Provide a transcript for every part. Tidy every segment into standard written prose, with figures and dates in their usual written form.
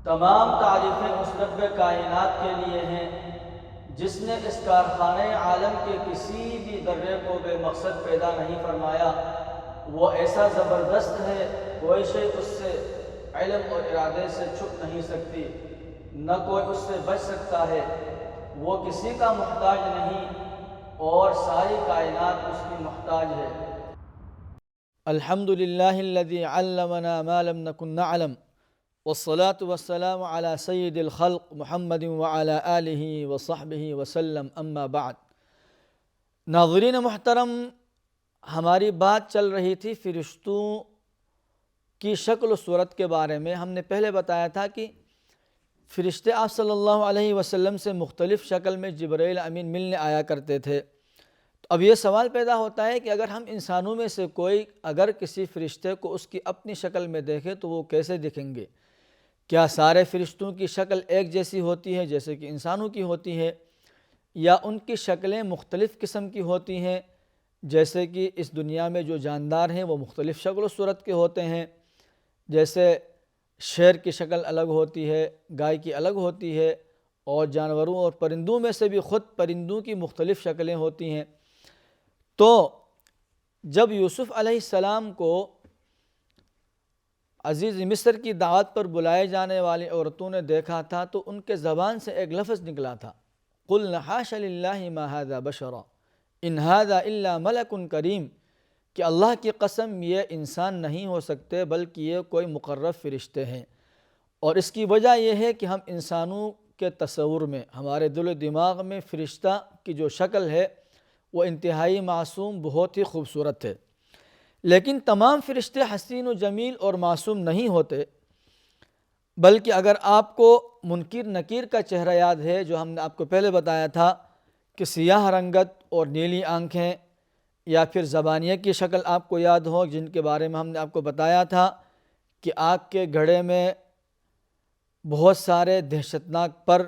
تمام تعریفیں اس رب کائنات کے لیے ہیں جس نے اس کارخانہ عالم کے کسی بھی ذرے کو بے مقصد پیدا نہیں فرمایا۔ وہ ایسا زبردست ہے، کوئی شے اس سے علم اور ارادے سے چھپ نہیں سکتی، نہ کوئی اس سے بچ سکتا ہے۔ وہ کسی کا محتاج نہیں اور ساری کائنات اس کی محتاج ہے۔ الحمد للہ الذی علمنا ما لم نکن نعلم والصلاة والسلام علی سید الخلق محمد وعلی آلہ وصحبہ وسلم، اما بعد۔ ناظرین محترم، ہماری بات چل رہی تھی فرشتوں کی شکل و صورت کے بارے میں۔ ہم نے پہلے بتایا تھا کہ فرشتے آپ صلی اللہ علیہ وسلم سے مختلف شکل میں جبرائیل امین ملنے آیا کرتے تھے۔ تو اب یہ سوال پیدا ہوتا ہے کہ اگر ہم انسانوں میں سے کوئی اگر کسی فرشتے کو اس کی اپنی شکل میں دیکھے تو وہ کیسے دکھیں گے؟ کیا سارے فرشتوں کی شکل ایک جیسی ہوتی ہے جیسے کہ انسانوں کی ہوتی ہے، یا ان کی شکلیں مختلف قسم کی ہوتی ہیں؟ جیسے کہ اس دنیا میں جو جاندار ہیں وہ مختلف شکل و صورت کے ہوتے ہیں، جیسے شیر کی شکل الگ ہوتی ہے، گائے کی الگ ہوتی ہے، اور جانوروں اور پرندوں میں سے بھی خود پرندوں کی مختلف شکلیں ہوتی ہیں۔ تو جب یوسف علیہ السلام کو عزیز مصر کی دعوت پر بلائے جانے والی عورتوں نے دیکھا تھا تو ان کے زبان سے ایک لفظ نکلا تھا، قُلْنَا حَاشَ لِلَّهِ مَا هَذَا بَشَرًا إِنْ هَذَا إِلَّا مَلَكٌ کریم، کہ اللہ کی قسم یہ انسان نہیں ہو سکتے بلکہ یہ کوئی مقرب فرشتے ہیں۔ اور اس کی وجہ یہ ہے کہ ہم انسانوں کے تصور میں، ہمارے دل و دماغ میں فرشتہ کی جو شکل ہے وہ انتہائی معصوم، بہت ہی خوبصورت ہے۔ لیکن تمام فرشتے حسین و جمیل اور معصوم نہیں ہوتے، بلکہ اگر آپ کو منکر نکیر کا چہرہ یاد ہے جو ہم نے آپ کو پہلے بتایا تھا کہ سیاہ رنگت اور نیلی آنکھیں، یا پھر زبانیہ کی شکل آپ کو یاد ہو جن کے بارے میں ہم نے آپ کو بتایا تھا کہ آگ کے گھڑے میں بہت سارے دہشتناک پر،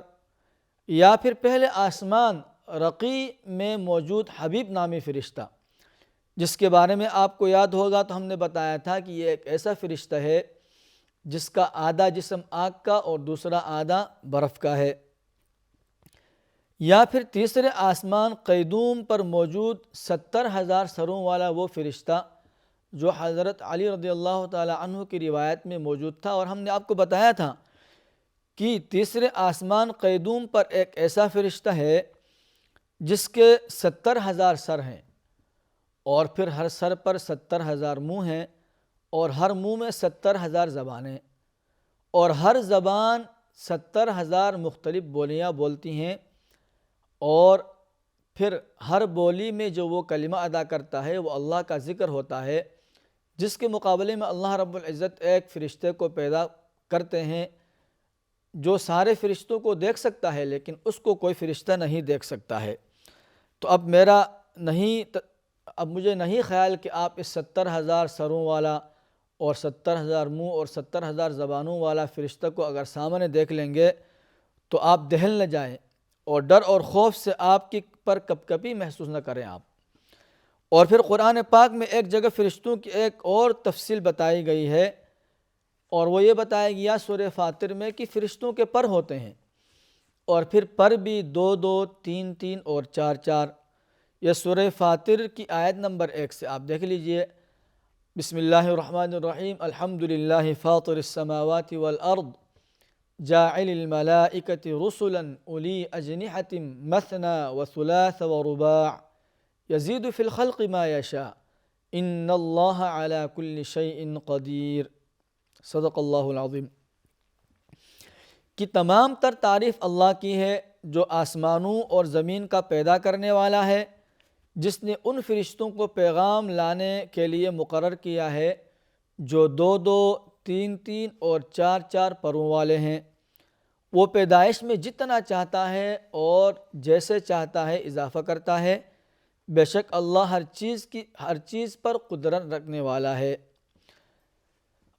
یا پھر پہلے آسمان رقی میں موجود حبیب نامی فرشتہ جس کے بارے میں آپ کو یاد ہوگا تو ہم نے بتایا تھا کہ یہ ایک ایسا فرشتہ ہے جس کا آدھا جسم آگ کا اور دوسرا آدھا برف کا ہے۔ یا پھر تیسرے آسمان قیدوم پر موجود 70,000 سروں والا وہ فرشتہ جو حضرت علی رضی اللہ تعالی عنہ کی روایت میں موجود تھا، اور ہم نے آپ کو بتایا تھا کہ تیسرے آسمان قیدوم پر ایک ایسا فرشتہ ہے جس کے 70,000 سر ہیں، اور پھر ہر سر پر 70,000 منہ ہیں، اور ہر منہ میں 70,000 زبانیں، اور ہر زبان 70,000 مختلف بولیاں بولتی ہیں، اور پھر ہر بولی میں جو وہ کلمہ ادا کرتا ہے وہ اللہ کا ذکر ہوتا ہے، جس کے مقابلے میں اللہ رب العزت ایک فرشتے کو پیدا کرتے ہیں جو سارے فرشتوں کو دیکھ سکتا ہے لیکن اس کو کوئی فرشتہ نہیں دیکھ سکتا ہے۔ تو اب مجھے نہیں خیال کہ آپ اس 70,000 سروں والا اور 70,000 منہ اور 70,000 زبانوں والا فرشتہ کو اگر سامنے دیکھ لیں گے تو آپ دہل نہ جائیں اور ڈر اور خوف سے آپ کی پر کپ کپی محسوس نہ کریں آپ۔ اور پھر قرآن پاک میں ایک جگہ فرشتوں کی ایک اور تفصیل بتائی گئی ہے، اور وہ یہ بتایا گیا سورہ فاطر میں کہ فرشتوں کے پر ہوتے ہیں، اور پھر پر بھی 2 2 3 3 اور 4 4۔ یہ سورہ فاطر کی آیت نمبر 1 سے آپ دیکھ لیجئے۔ بسم اللہ الرحمن الرحیم، الحمد للہ فاطر السماوات والارض جاعل الملائکۃ رسلا اولی اجنحۃ مثنی وثلاث ورباع یزید فی الخلق ما یشاء ان اللہ علی کل شیء قدیر۔ صدق اللہ العظیم۔ کہ تمام تر تعریف اللہ کی ہے جو آسمانوں اور زمین کا پیدا کرنے والا ہے، جس نے ان فرشتوں کو پیغام لانے کے لیے مقرر کیا ہے جو 2 2 3 3 اور 4 4 پروں والے ہیں۔ وہ پیدائش میں جتنا چاہتا ہے اور جیسے چاہتا ہے اضافہ کرتا ہے، بے شک اللہ ہر چیز پر قدرت رکھنے والا ہے۔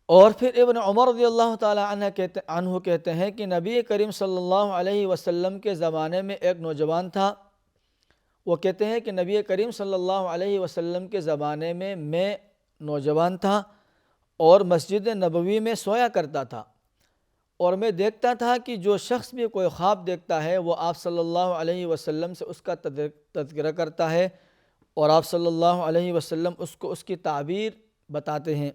اور پھر ابن عمر رضی اللہ تعالی عنہ کہتے ہیں کہ نبی کریم صلی اللہ علیہ وسلم کے زمانے میں ایک نوجوان تھا۔ وہ کہتے ہیں کہ نبی کریم صلی اللہ علیہ وسلم کے زمانے میں نوجوان تھا اور مسجد نبوی میں سویا کرتا تھا، اور میں دیکھتا تھا کہ جو شخص بھی کوئی خواب دیکھتا ہے وہ آپ صلی اللہ علیہ وسلم سے اس کا تذکرہ کرتا ہے اور آپ صلی اللہ علیہ وسلم اس کو اس کی تعبیر بتاتے ہیں۔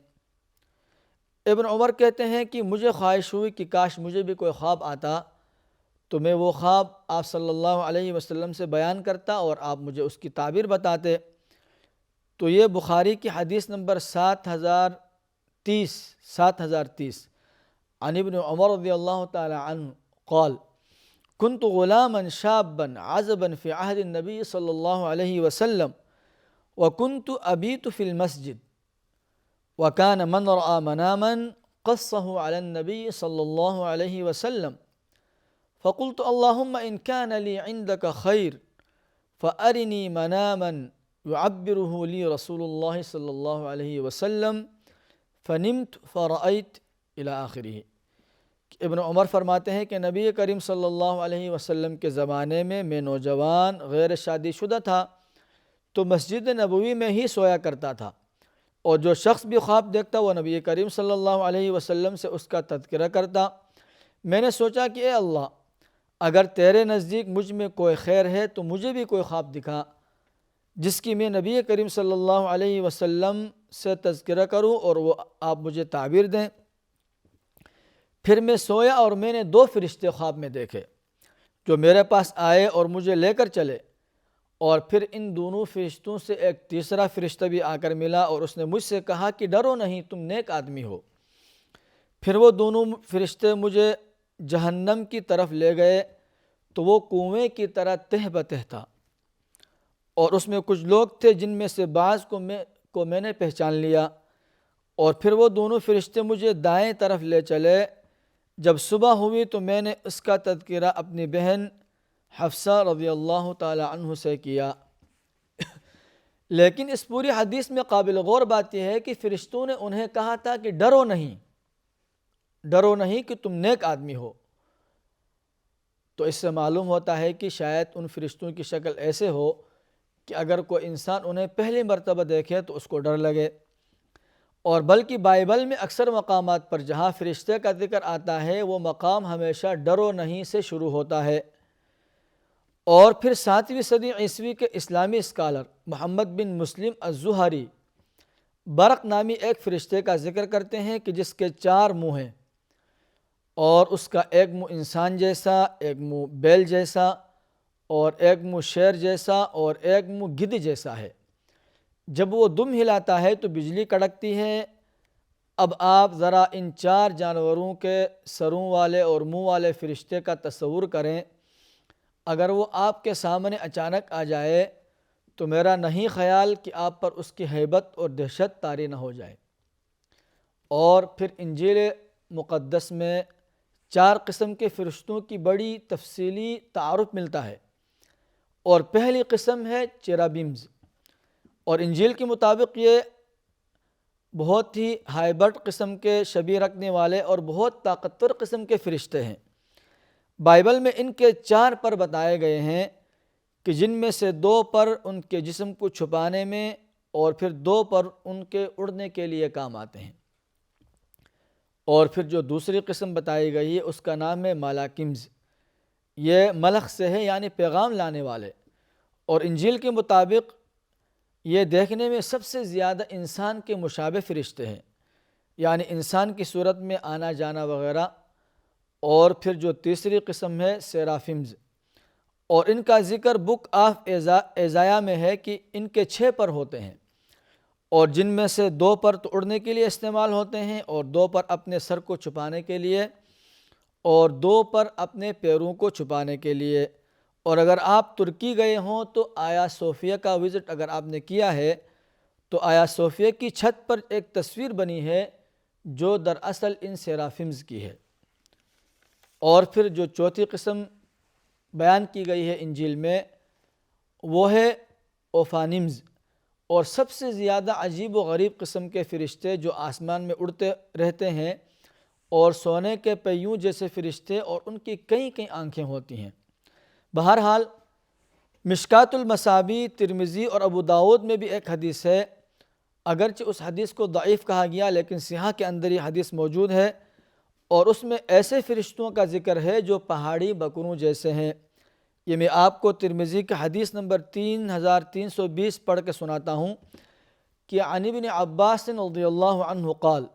ابن عمر کہتے ہیں کہ مجھے خواہش ہوئی کہ کاش مجھے بھی کوئی خواب آتا تو میں وہ خواب آپ صلی اللہ علیہ وسلم سے بیان کرتا اور آپ مجھے اس کی تعبیر بتاتے۔ تو یہ بخاری کی حدیث نمبر 7030 عن ابن عمر رضی اللہ تعالی عنہ قال كنت غلاما شابا عزبا في عهد النبي صلى الله عليه وسلم وكنت أبيت في المسجد وكان من رأى مناما قصه على النبي صلى الله عليه وسلم فقلت اللهم إن كان لي عندك خير فأرني مناما يعبره لي رسول الله صلى الله عليه وسلم فنمت فرأيت إلى آخره۔ ابن عمر فرماتے ہیں کہ نبی کریم صلی اللہ علیہ وسلم کے زمانے میں نوجوان غیر شادی شدہ تھا تو مسجد نبوی میں ہی سویا کرتا تھا، اور جو شخص بھی خواب دیکھتا وہ نبی کریم صلی اللہ علیہ وسلم سے اس کا تذکرہ کرتا۔ میں نے سوچا کہ اے اللہ، اگر تیرے نزدیک مجھ میں کوئی خیر ہے تو مجھے بھی کوئی خواب دکھا جس کی میں نبی کریم صلی اللہ علیہ وسلم سے تذکرہ کروں اور وہ آپ مجھے تعبیر دیں۔ پھر میں سویا اور میں نے 2 فرشتے خواب میں دیکھے جو میرے پاس آئے اور مجھے لے کر چلے، اور پھر ان دونوں فرشتوں سے ایک تیسرا فرشتہ بھی آ کر ملا اور اس نے مجھ سے کہا کہ ڈرو نہیں، تم نیک آدمی ہو۔ پھر وہ دونوں فرشتے مجھے جہنم کی طرف لے گئے تو وہ کنویں کی طرح تہ بتہ تھا، اور اس میں کچھ لوگ تھے جن میں سے بعض کو میں نے پہچان لیا، اور پھر وہ دونوں فرشتے مجھے دائیں طرف لے چلے۔ جب صبح ہوئی تو میں نے اس کا تذکرہ اپنی بہن حفصہ رضی اللہ تعالی عنہ سے کیا۔ لیکن اس پوری حدیث میں قابل غور بات یہ ہے کہ فرشتوں نے انہیں کہا تھا کہ ڈرو نہیں کہ تم نیک آدمی ہو۔ تو اس سے معلوم ہوتا ہے کہ شاید ان فرشتوں کی شکل ایسے ہو کہ اگر کوئی انسان انہیں پہلی مرتبہ دیکھے تو اس کو ڈر لگے، اور بلکہ بائبل میں اکثر مقامات پر جہاں فرشتے کا ذکر آتا ہے وہ مقام ہمیشہ ڈرو نہیں سے شروع ہوتا ہے۔ اور پھر 7ویں صدی عیسوی کے اسلامی اسکالر محمد بن مسلم الزہری برق نامی ایک فرشتے کا ذکر کرتے ہیں کہ جس کے 4 منہ ہیں، اور اس کا ایک منہ انسان جیسا، ایک منہ بیل جیسا، اور ایک منہ شیر جیسا، اور ایک منہ گدھ جیسا ہے۔ جب وہ دم ہلاتا ہے تو بجلی کڑکتی ہے۔ اب آپ ذرا ان 4 جانوروں کے سروں والے اور منہ والے فرشتے کا تصور کریں، اگر وہ آپ کے سامنے اچانک آ جائے تو میرا نہیں خیال کہ آپ پر اس کی ہیبت اور دہشت طاری نہ ہو جائے۔ اور پھر انجیل مقدس میں 4 قسم کے فرشتوں کی بڑی تفصیلی تعارف ملتا ہے، اور پہلی قسم ہے چیرابیمز، اور انجیل کے مطابق یہ بہت ہی ہائبرٹ قسم کے شبیہ رکھنے والے اور بہت طاقتور قسم کے فرشتے ہیں۔ بائبل میں ان کے 4 پر بتائے گئے ہیں کہ جن میں سے 2 پر ان کے جسم کو چھپانے میں اور پھر 2 پر ان کے اڑنے کے لیے کام آتے ہیں۔ اور پھر جو دوسری قسم بتائی گئی ہے اس کا نام ہے مالاکمز، یہ ملخ سے ہے یعنی پیغام لانے والے، اور انجیل کے مطابق یہ دیکھنے میں سب سے زیادہ انسان کے مشابہ فرشتے ہیں، یعنی انسان کی صورت میں آنا جانا وغیرہ۔ اور پھر جو تیسری قسم ہے سیرافمز، اور ان کا ذکر بک آف ایزایا میں ہے کہ ان کے 6 پر ہوتے ہیں، اور جن میں سے 2 پر تو اڑنے کے لیے استعمال ہوتے ہیں، اور 2 پر اپنے سر کو چھپانے کے لیے، اور 2 پر اپنے پیروں کو چھپانے کے لیے۔ اور اگر آپ ترکی گئے ہوں تو آیا صوفیہ کا وزٹ اگر آپ نے کیا ہے تو آیا صوفیہ کی چھت پر ایک تصویر بنی ہے جو دراصل ان سیرافمز کی ہے۔ اور پھر جو چوتھی قسم بیان کی گئی ہے انجیل میں وہ ہے اوفانمز، اور سب سے زیادہ عجیب و غریب قسم کے فرشتے جو آسمان میں اڑتے رہتے ہیں، اور سونے کے پہیوں جیسے فرشتے، اور ان کی کئی آنکھیں ہوتی ہیں۔ بہرحال مشکات المصابیح، ترمذی اور ابو داؤد میں بھی ایک حدیث ہے، اگرچہ اس حدیث کو ضعیف کہا گیا لیکن صحیح کے اندر یہ حدیث موجود ہے، اور اس میں ایسے فرشتوں کا ذکر ہے جو پہاڑی بکروں جیسے ہیں۔ یہ میں آپ کو ترمذی کا حدیث نمبر 3320 پڑھ کے سناتا ہوں کہ عن ابن عباس رضی اللہ عنہ قال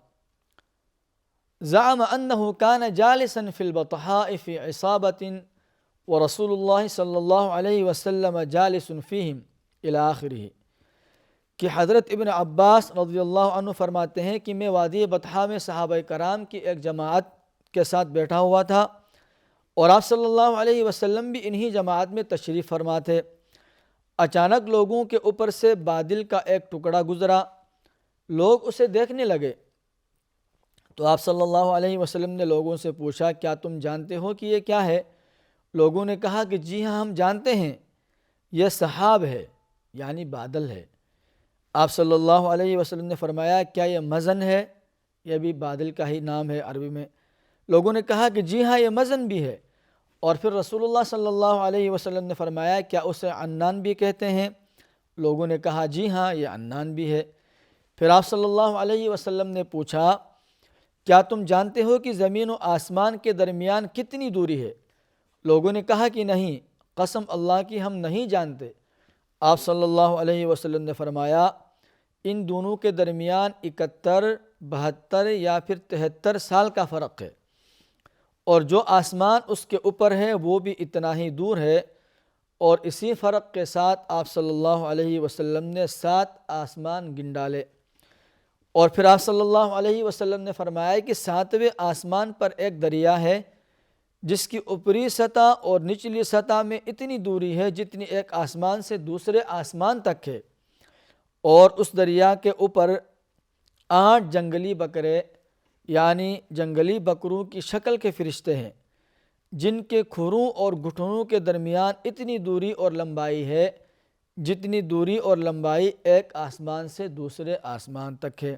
زعم انه كان جالسا في البطحاء في عصابة ورسول الله صلی اللہ علیہ وسلم جالس فيهم الى آخرہ، کہ حضرت ابن عباس رضی اللہ عنہ فرماتے ہیں کہ میں وادی بطحا میں صحابہ کرام کی ایک جماعت کے ساتھ بیٹھا ہوا تھا اور آپ صلی اللہ علیہ وسلم بھی انہی جماعت میں تشریف فرما تھے۔ اچانک لوگوں کے اوپر سے بادل کا ایک ٹکڑا گزرا، لوگ اسے دیکھنے لگے تو آپ صلی اللہ علیہ وسلم نے لوگوں سے پوچھا کیا تم جانتے ہو کہ یہ کیا ہے؟ لوگوں نے کہا کہ جی ہاں ہم جانتے ہیں، یہ سحاب ہے یعنی بادل ہے۔ آپ صلی اللہ علیہ وسلم نے فرمایا کیا یہ مزن ہے؟ یہ بھی بادل کا ہی نام ہے عربی میں۔ لوگوں نے کہا کہ جی ہاں یہ مزن بھی ہے۔ اور پھر رسول اللہ صلی اللہ علیہ وسلم نے فرمایا کیا اسے عنان بھی کہتے ہیں؟ لوگوں نے کہا جی ہاں یہ عنان بھی ہے۔ پھر آپ صلی اللہ علیہ وسلم نے پوچھا کیا تم جانتے ہو کہ زمین و آسمان کے درمیان کتنی دوری ہے؟ لوگوں نے کہا کہ نہیں، قسم اللہ کی ہم نہیں جانتے۔ آپ صلی اللہ علیہ وسلم نے فرمایا ان دونوں کے درمیان 71، 72 یا پھر 73 سال کا فرق ہے، اور جو آسمان اس کے اوپر ہے وہ بھی اتنا ہی دور ہے۔ اور اسی فرق کے ساتھ آپ صلی اللہ علیہ وسلم نے 7 آسمان گن ڈالے۔ اور پھر آپ صلی اللہ علیہ وسلم نے فرمایا کہ 7ویں آسمان پر ایک دریا ہے جس کی اوپری سطح اور نچلی سطح میں اتنی دوری ہے جتنی ایک آسمان سے دوسرے آسمان تک ہے، اور اس دریا کے اوپر 8 جنگلی بکرے یعنی جنگلی بکروں کی شکل کے فرشتے ہیں جن کے کھروں اور گھٹنوں کے درمیان اتنی دوری اور لمبائی ہے جتنی دوری اور لمبائی ایک آسمان سے دوسرے آسمان تک ہے۔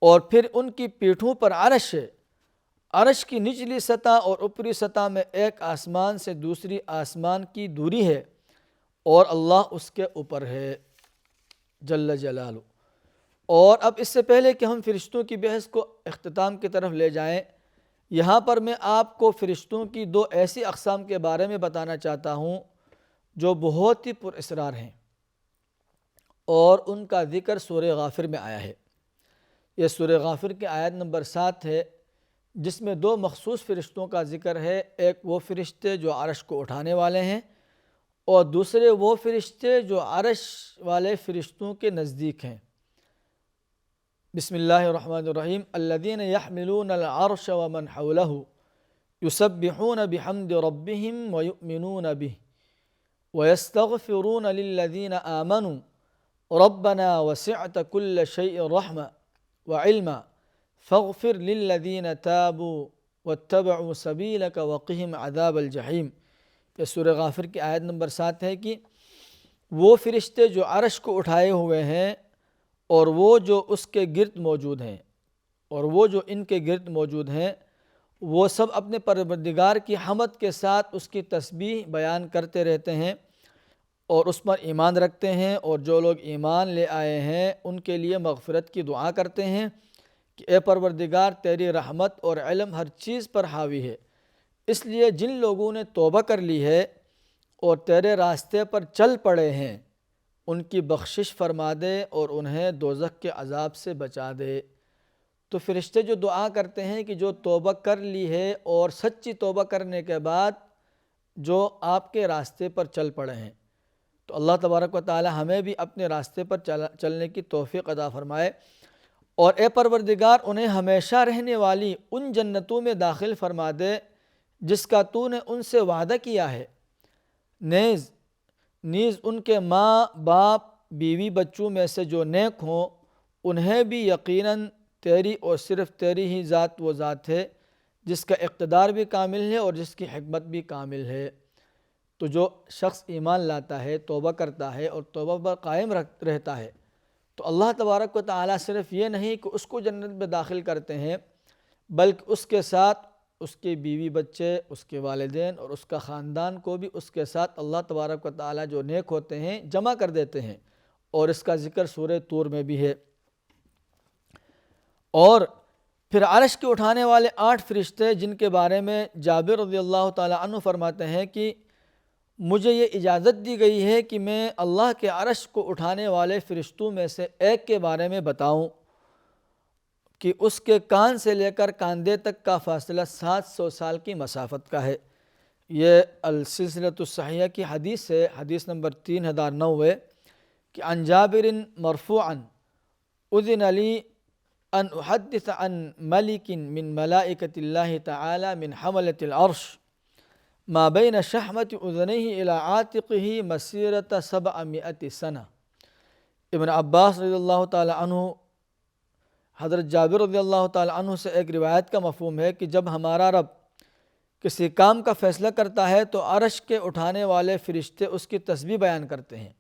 اور پھر ان کی پیٹھوں پر عرش ہے، عرش کی نچلی سطح اور اوپری سطح میں ایک آسمان سے دوسری آسمان کی دوری ہے، اور اللہ اس کے اوپر ہے جل جلالہ۔ اور اب اس سے پہلے کہ ہم فرشتوں کی بحث کو اختتام کی طرف لے جائیں، یہاں پر میں آپ کو فرشتوں کی 2 ایسی اقسام کے بارے میں بتانا چاہتا ہوں جو بہت ہی پر اسرار ہیں، اور ان کا ذکر سورہ غافر میں آیا ہے۔ یہ سورہ غافر کی آیت نمبر 7 ہے جس میں 2 مخصوص فرشتوں کا ذکر ہے، ایک وہ فرشتے جو عرش کو اٹھانے والے ہیں اور دوسرے وہ فرشتے جو عرش والے فرشتوں کے نزدیک ہیں۔ بسم اللہ الرحمن الرحیم الذین یحملون العرش ومن حولہ یسبحون بحمد ربهم ویؤمنون به ویستغفرون للذین آمنوا ربنا وسعت كل شيء رحمة وعلما فاغفر للذین تابوا واتبعوا سبیلک وقهم عذاب الجحیم۔ یہ سورہ غافر کی آیت نمبر 7 ہے کہ وہ فرشتے جو عرش کو اٹھائے ہوئے ہیں اور وہ جو اس کے گرد موجود ہیں اور وہ جو ان کے گرد موجود ہیں، وہ سب اپنے پروردگار کی حمد کے ساتھ اس کی تسبیح بیان کرتے رہتے ہیں اور اس پر ایمان رکھتے ہیں، اور جو لوگ ایمان لے آئے ہیں ان کے لیے مغفرت کی دعا کرتے ہیں کہ اے پروردگار تیری رحمت اور علم ہر چیز پر حاوی ہے، اس لیے جن لوگوں نے توبہ کر لی ہے اور تیرے راستے پر چل پڑے ہیں ان کی بخشش فرما دے اور انہیں دوزخ کے عذاب سے بچا دے۔ تو فرشتے جو دعا کرتے ہیں کہ جو توبہ کر لی ہے اور سچی توبہ کرنے کے بعد جو آپ کے راستے پر چل پڑے ہیں، تو اللہ تبارک و تعالی ہمیں بھی اپنے راستے پر چلنے کی توفیق عطا فرمائے، اور اے پروردگار انہیں ہمیشہ رہنے والی ان جنتوں میں داخل فرما دے جس کا تو نے ان سے وعدہ کیا ہے، نیز ان کے ماں باپ بیوی بچوں میں سے جو نیک ہوں انہیں بھی یقیناً تیری اور صرف تیری ہی ذات وہ ذات ہے جس کا اقتدار بھی کامل ہے اور جس کی حکمت بھی کامل ہے۔ تو جو شخص ایمان لاتا ہے، توبہ کرتا ہے اور توبہ پر قائم رہتا ہے، تو اللہ تبارک و تعالیٰ صرف یہ نہیں کہ اس کو جنت میں داخل کرتے ہیں بلکہ اس کے ساتھ اس کے بیوی بچے، اس کے والدین اور اس کا خاندان کو بھی اس کے ساتھ اللہ تبارک و تعالیٰ جو نیک ہوتے ہیں جمع کر دیتے ہیں، اور اس کا ذکر سورہ طور میں بھی ہے۔ اور پھر عرش کے اٹھانے والے 8 فرشتے جن کے بارے میں جابر رضی اللہ تعالیٰ عنہ فرماتے ہیں کہ مجھے یہ اجازت دی گئی ہے کہ میں اللہ کے عرش کو اٹھانے والے فرشتوں میں سے ایک کے بارے میں بتاؤں کہ اس کے کان سے لے کر کاندھے تک کا فاصلہ 700 سال کی مسافت کا ہے۔ یہ السلسلۃ الصحیحہ کی حدیث ہے، حدیث نمبر 3009 کہ عن جابر مرفوعا اذن لی ان احدث عن ملک من ملائکۃ اللہ تعالی من حملۃ العرش ما بین شحمۃ اذنیہ الی عاتقہ مسیرۃ 700 سنہ۔ ابن عباس رضی اللہ تعالی عنہ حضرت جابر رضی اللہ تعالی عنہ سے ایک روایت کا مفہوم ہے کہ جب ہمارا رب کسی کام کا فیصلہ کرتا ہے تو عرش کے اٹھانے والے فرشتے اس کی تسبیح بیان کرتے ہیں،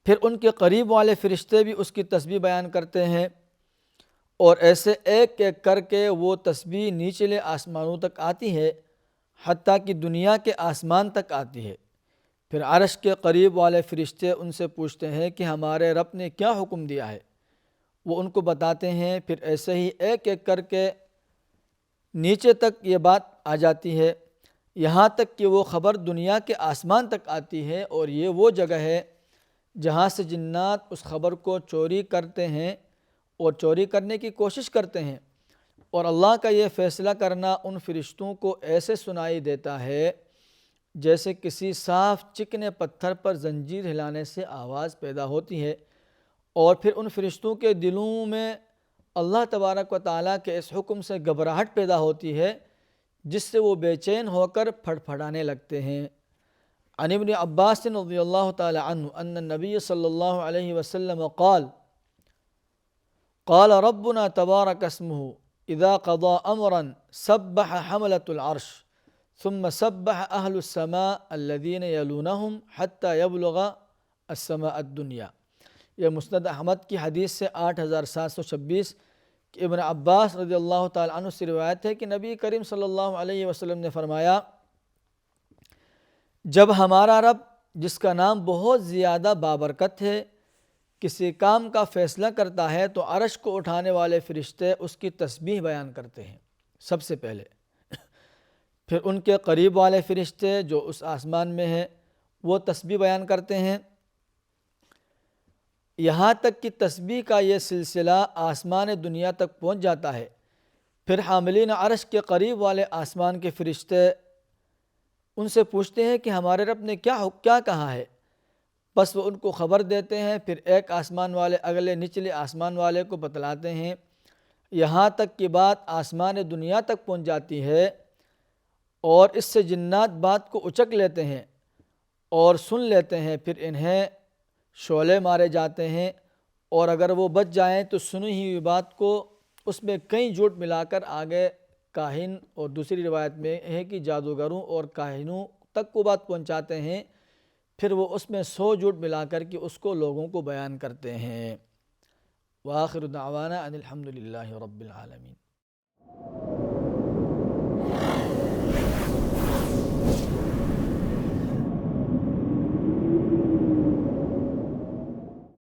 پھر ان کے قریب والے فرشتے بھی اس کی تسبیح بیان کرتے ہیں، اور ایسے ایک ایک کر کے وہ تسبیح نیچلے آسمانوں تک آتی ہے حتیٰ کہ دنیا کے آسمان تک آتی ہے۔ پھر عرش کے قریب والے فرشتے ان سے پوچھتے ہیں کہ ہمارے رب نے کیا حکم دیا ہے، وہ ان کو بتاتے ہیں، پھر ایسے ہی ایک ایک کر کے نیچے تک یہ بات آ جاتی ہے، یہاں تک کہ وہ خبر دنیا کے آسمان تک آتی ہے، اور یہ وہ جگہ ہے جہاں سے جنات اس خبر کو چوری کرتے ہیں اور چوری کرنے کی کوشش کرتے ہیں، اور اللہ کا یہ فیصلہ کرنا ان فرشتوں کو ایسے سنائی دیتا ہے جیسے کسی صاف چکنے پتھر پر زنجیر ہلانے سے آواز پیدا ہوتی ہے، اور پھر ان فرشتوں کے دلوں میں اللہ تبارک و تعالیٰ کے اس حکم سے گھبراہٹ پیدا ہوتی ہے جس سے وہ بے چین ہو کر پھڑپھڑانے لگتے ہیں۔ عن ابن عباس رضی اللہ تعالی عنہ ان النبی صلی اللہ علیہ وسلم قال ربنا تبارک اسمہ اذا قضى امرا سبح حملة العرش ثم سبح اہل السماء الذین یلونہم حتی یبلغ السماء الدنیا۔ یہ مسند احمد کی حدیث سے 8726 کہ ابن عباس رضی اللہ تعالی عنہ سے روایت ہے کہ نبی کریم صلی اللہ علیہ وسلم نے فرمایا، جب ہمارا رب جس کا نام بہت زیادہ بابرکت ہے کسی کام کا فیصلہ کرتا ہے تو عرش کو اٹھانے والے فرشتے اس کی تسبیح بیان کرتے ہیں سب سے پہلے، پھر ان کے قریب والے فرشتے جو اس آسمان میں ہیں وہ تسبیح بیان کرتے ہیں، یہاں تک کہ تسبیح کا یہ سلسلہ آسمان دنیا تک پہنچ جاتا ہے۔ پھر حاملین عرش کے قریب والے آسمان کے فرشتے ان سے پوچھتے ہیں کہ ہمارے رب نے کیا کہا ہے، بس وہ ان کو خبر دیتے ہیں، پھر ایک آسمان والے اگلے نچلے آسمان والے کو بتلاتے ہیں، یہاں تک کہ بات آسمان دنیا تک پہنچ جاتی ہے، اور اس سے جنات بات کو اچک لیتے ہیں اور سن لیتے ہیں، پھر انہیں شعلے مارے جاتے ہیں، اور اگر وہ بچ جائیں تو سنی ہوئی بات کو اس میں کئی جھوٹ ملا کر آگے کاہن، اور دوسری روایت میں ہے کہ جادوگروں اور کاہنوں تک وہ بات پہنچاتے ہیں، پھر وہ اس میں 100 جھوٹ ملا کر کے اس کو لوگوں کو بیان کرتے ہیں۔ وآخر دعوانا ان الحمد للہ رب العالمین۔